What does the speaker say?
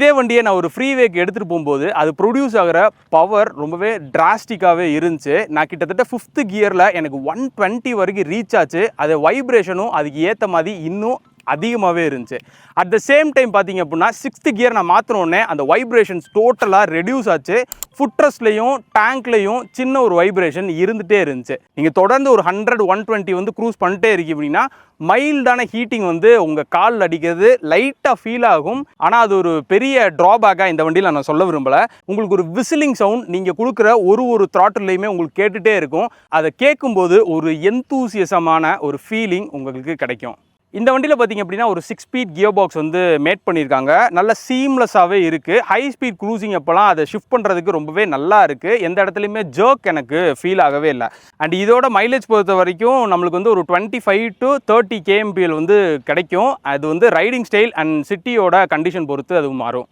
இதே வண்டியை நான் ஒரு ஃப்ரீவேக்கு எடுத்துகிட்டு போகும்போது அது ப்ரொடியூஸ் ஆகிற பவர் ரொம்பவே டிராஸ்டிக்காகவே இருந்துச்சு. நான் கிட்டத்தட்ட 5th கியரில் எனக்கு 120 வரைக்கும் ரீச் ஆச்சு. அது வைப்ரேஷனும் அதுக்கு ஏற்ற மாதிரி இன்னும் அதிகமாகவே இருந்துச்சு. அட் த சேம் டைம் பார்த்தீங்க அப்படின்னா 6th கியர் நான் மாற்றினோடனே அந்த வைப்ரேஷன்ஸ் டோட்டலாக ரெடியூஸ் ஆச்சு. ஃபுட்ரஸ்ட்லையும் டேங்க்லையும் சின்ன ஒரு வைப்ரேஷன் இருந்துகிட்டே இருந்துச்சு. நீங்கள் தொடர்ந்து ஒரு 100-120 வந்து க்ரூஸ் பண்ணிட்டே இருக்கீங்க அப்படின்னா மைல்டான ஹீட்டிங் வந்து உங்கள் காலில் அடிக்கிறது லைட்டாக ஃபீல் ஆகும். ஆனால் அது ஒரு பெரிய ட்ராபேக்காக இந்த வண்டியில் நான் சொல்ல விரும்பலை. உங்களுக்கு ஒரு விசிலிங் சவுண்ட் நீங்கள் கொடுக்குற ஒரு த்ராட்டில்லையுமே உங்களுக்கு கேட்டுகிட்டே இருக்கும். அதை கேட்கும்போது ஒரு எந்தூசியசமான ஒரு ஃபீலிங் உங்களுக்கு கிடைக்கும். இந்த வண்டியில் பார்த்திங்க அப்படின்னா ஒரு 6 ஸ்பீட் கியர் பாக்ஸ் வந்து மேட் பண்ணியிருக்காங்க. நல்ல சீம்லெஸ்ஸாகவே இருக்குது. ஹை ஸ்பீட் க்ரூசிங் அப்போலாம் அதை ஷிஃப்ட் பண்ணுறதுக்கு ரொம்பவே நல்லா இருக்குது. எந்த இடத்துலையுமே ஜர்க் எனக்கு ஃபீல் ஆகவே இல்லை. அண்ட் இதோட மைலேஜ் பொறுத்த வரைக்கும் நம்மளுக்கு வந்து ஒரு 25 to 30 kmpl வந்து கிடைக்கும். அது வந்து ரைடிங் ஸ்டைல் அண்ட் சிட்டியோட கண்டிஷன் பொறுத்து அது மாறும்.